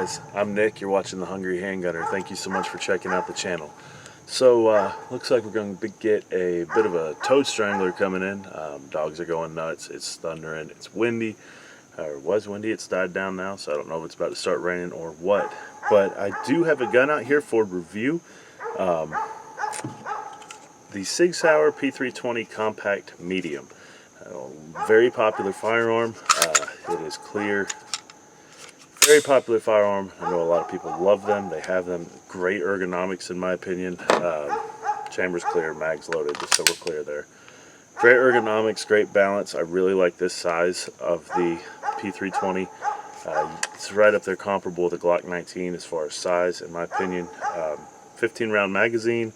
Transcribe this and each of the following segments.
guys, I'm Nick. You're watching The Hungry Handgunner. Thank you so much for checking out the channel. So, looks like we're going to get a bit of a toad strangler coming in. Dogs are going nuts. It's thundering. It's windy. Or was windy. It's died down now, so I don't know if it's about to start raining or what. But I do have a gun out here for review. The Sig Sauer P320 Compact Medium. Very popular firearm. It is clear. Very popular firearm. I know a lot of people love them. They have them. Great ergonomics in my opinion. Chamber's clear, mag's loaded, the silver clear there. Great ergonomics, great balance. I really like this size of the P320. It's right up there comparable with the Glock 19 as far as size in my opinion. 15 round magazine.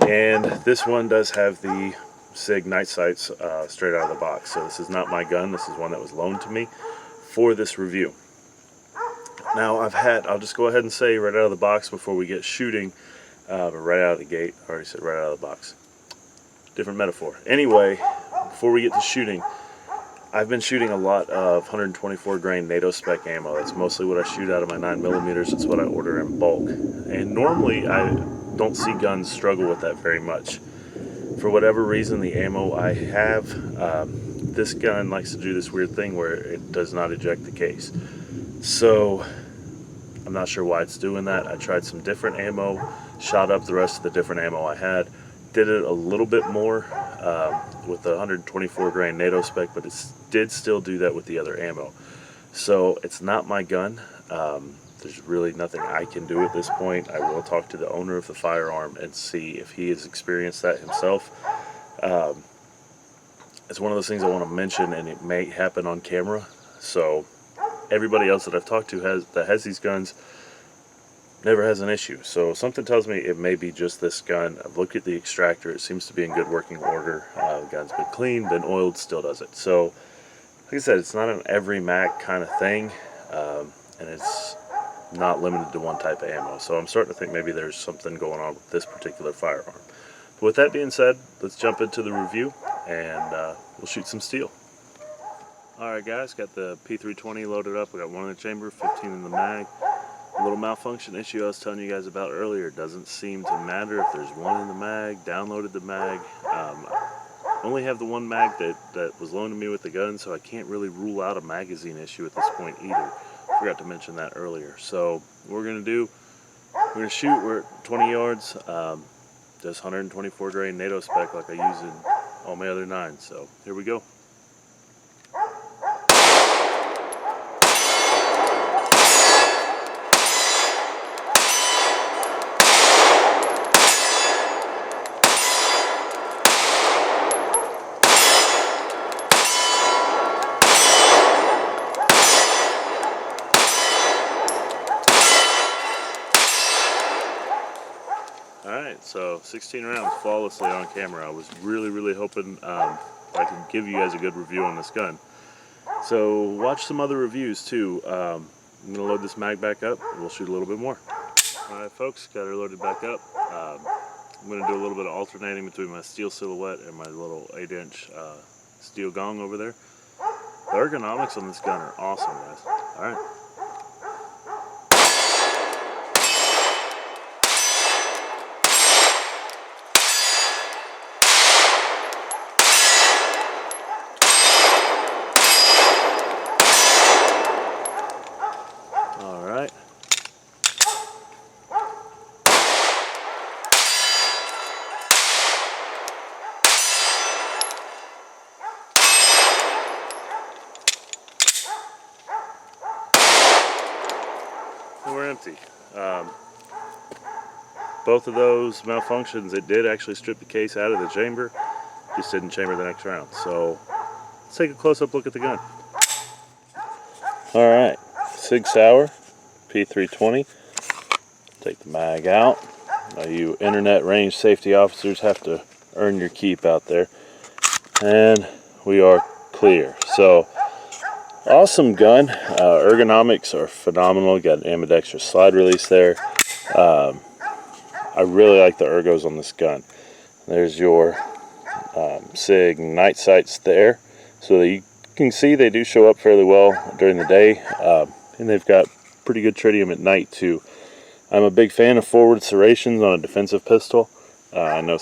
And this one does have the SIG night sights straight out of the box. So this is not my gun. This is one that was loaned to me for this review. Now I'll just go ahead and say right out of the box before we get shooting, but right out of the gate, I already said right out of the box. Different metaphor. Anyway, before we get to shooting, I've been shooting a lot of 124 grain NATO spec ammo. That's mostly what I shoot out of my 9mm. It's what I order in bulk. And normally I don't see guns struggle with that very much. For whatever reason, the ammo I have, this gun likes to do this weird thing where it does not eject the case. So I'm not sure why it's doing that. I tried some different ammo, shot up the rest of the different ammo I had, did it a little bit more with the 124 grain NATO spec, but it did still do that with the other ammo. So it's not my gun. There's really nothing I can do at this point. I will talk to the owner of the firearm and see if he has experienced that himself. It's one of those things I want to mention, and it may happen on camera. So everybody else that I've talked to that has these guns never has an issue. So something tells me it may be just this gun. I've looked at the extractor. It seems to be in good working order. The gun's been cleaned, been oiled, still does it. So like I said, it's not an every mag kind of thing, and it's not limited to one type of ammo. So I'm starting to think maybe there's something going on with this particular firearm. But with that being said, let's jump into the review and we'll shoot some steel. Alright guys, got the P320 loaded up. We got one in the chamber, 15 in the mag. A little malfunction issue I was telling you guys about earlier. It doesn't seem to matter if there's one in the mag. Downloaded the mag. Only have the one mag that was loaned to me with the gun, so I can't really rule out a magazine issue at this point either. Forgot to mention that earlier. So what we're going to do, we're going to shoot. We're at 20 yards. Just 124 grain NATO spec like I use in all my other 9s. So here we go. Alright, so 16 rounds flawlessly on camera. I was really hoping I could give you guys a good review on this gun. So watch some other reviews too. I'm going to load this mag back up and we'll shoot a little bit more. Alright folks, got her loaded back up. I'm going to do a little bit of alternating between my steel silhouette and my little 8-inch steel gong over there. The ergonomics on this gun are awesome, guys. Alright. Alright. We're empty. Both of those malfunctions, it did actually strip the case out of the chamber, just didn't chamber the next round. So let's take a close-up look at the gun. Alright, Sig Sauer P320. Take the mag out. Now you internet range safety officers have to earn your keep out there. And we are clear. So awesome gun. Ergonomics are phenomenal. Got an ambidextrous slide release there. I really like the ergos on this gun. There's your SIG night sights there, so that you can see they do show up fairly well during the day, and they've got pretty good tritium at night too. I'm a big fan of forward serrations on a defensive pistol. I know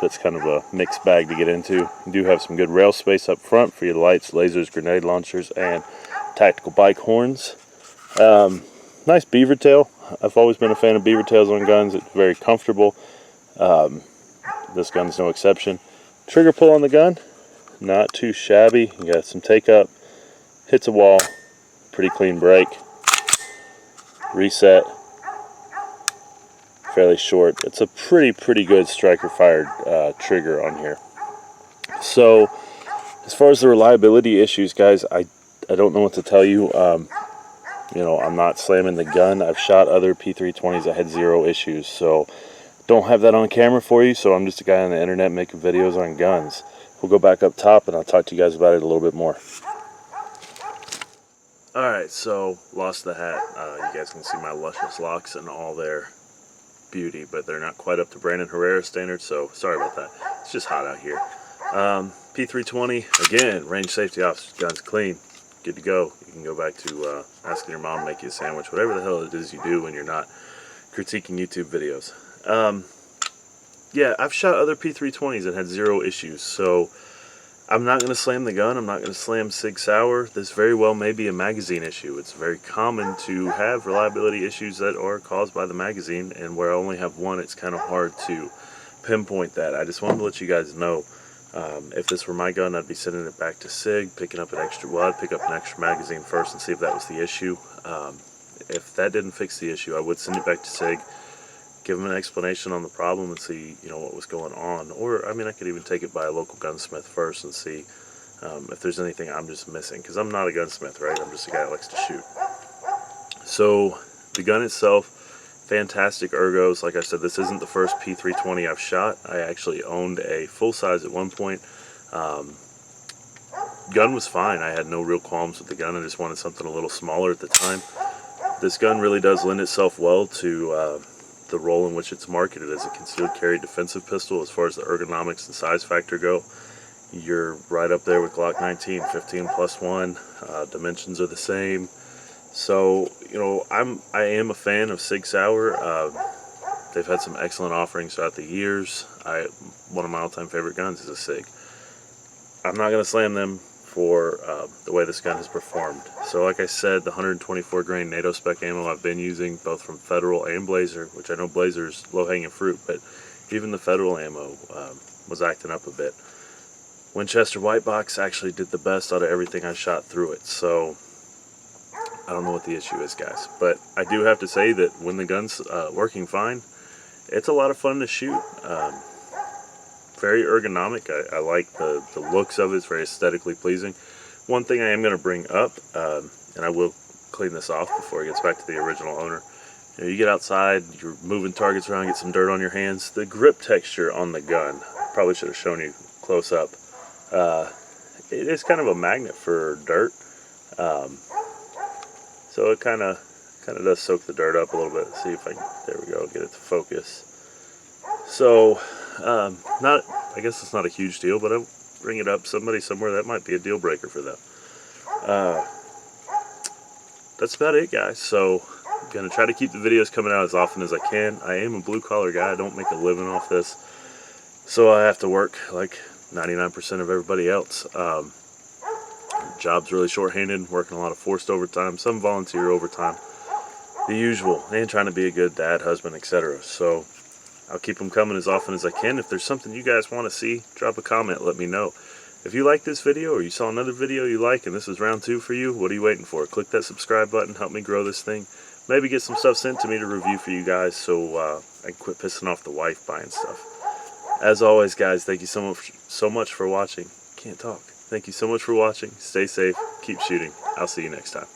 that's kind of a mixed bag to get into. You do have some good rail space up front for your lights, lasers, grenade launchers, and tactical bike horns. Nice beaver tail. I've always been a fan of beaver tails on guns. It's very comfortable. This gun's no exception. Trigger pull on the gun, not too shabby. You got some take up, hits a wall, pretty clean break. Reset, fairly short. It's a pretty good striker fired trigger on here. So as far as the reliability issues, guys, I don't know what to tell you. You know, I'm not slamming the gun. I've shot other P320s that had zero issues, so don't have that on camera for you. So I'm just a guy on the internet making videos on guns. We'll go back up top and I'll talk to you guys about it a little bit more. Alright, so lost the hat. You guys can see my luscious locks and all their beauty, but they're not quite up to Brandon Herrera standards, so sorry about that. It's just hot out here. P320, again, range safety officer, gun's clean, good to go. You can go back to asking your mom to make you a sandwich, whatever the hell it is you do when you're not critiquing YouTube videos. Yeah, I've shot other P320s that had zero issues, so I'm not going to slam the gun. I'm not going to slam Sig Sauer. This very well may be a magazine issue. It's very common to have reliability issues that are caused by the magazine, and where I only have one, it's kind of hard to pinpoint that. I just wanted to let you guys know, if this were my gun, I'd be sending it back to Sig, picking up an extra, well, I'd pick up an extra magazine first and see if that was the issue. If that didn't fix the issue, I would send it back to Sig, give them an explanation on the problem and see, you know, what was going on. Or, I mean, I could even take it by a local gunsmith first and see if there's anything I'm just missing. Because I'm not a gunsmith, right? I'm just a guy that likes to shoot. So, the gun itself, fantastic ergos. Like I said, this isn't the first P320 I've shot. I actually owned a full size at one point. Gun was fine. I had no real qualms with the gun. I just wanted something a little smaller at the time. This gun really does lend itself well to the role in which it's marketed as a concealed carry defensive pistol. As far as the ergonomics and size factor go, you're right up there with Glock 19, 15+1. Dimensions are the same. So, you know, I am a fan of Sig Sauer. They've had some excellent offerings throughout the years. One of my all-time favorite guns is a Sig. I'm not going to slam them for the way this gun has performed. So like I said, the 124 grain NATO spec ammo I've been using, both from Federal and Blazer, which I know Blazer's low-hanging fruit, but even the Federal ammo was acting up a bit. Winchester White Box actually did the best out of everything I shot through it, so I don't know what the issue is, guys. But I do have to say that when the gun's working fine, it's a lot of fun to shoot. Very ergonomic. I like the looks of it. It's very aesthetically pleasing. One thing I am going to bring up, and I will clean this off before it gets back to the original owner. You know, you get outside, you're moving targets around, get some dirt on your hands. The grip texture on the gun, probably should have shown you close up. It is kind of a magnet for dirt. So it kind of does soak the dirt up a little bit. Let's see if I can, there we go, get it to focus. So, I guess it's not a huge deal, but I'll bring it up. Somebody somewhere, that might be a deal breaker for them. That's about it, guys. So, I'm going to try to keep the videos coming out as often as I can. I am a blue-collar guy. I don't make a living off this. So I have to work like 99% of everybody else. Job's really short-handed, working a lot of forced overtime, some volunteer overtime. The usual, and trying to be a good dad, husband, etc. So, I'll keep them coming as often as I can. If there's something you guys want to see, drop a comment, let me know. If you like this video or you saw another video you like and this is round 2 for you, what are you waiting for? Click that subscribe button, help me grow this thing. Maybe get some stuff sent to me to review for you guys so I can quit pissing off the wife buying stuff. As always, guys, thank you so much for watching. Can't talk. Thank you so much for watching. Stay safe, keep shooting. I'll see you next time.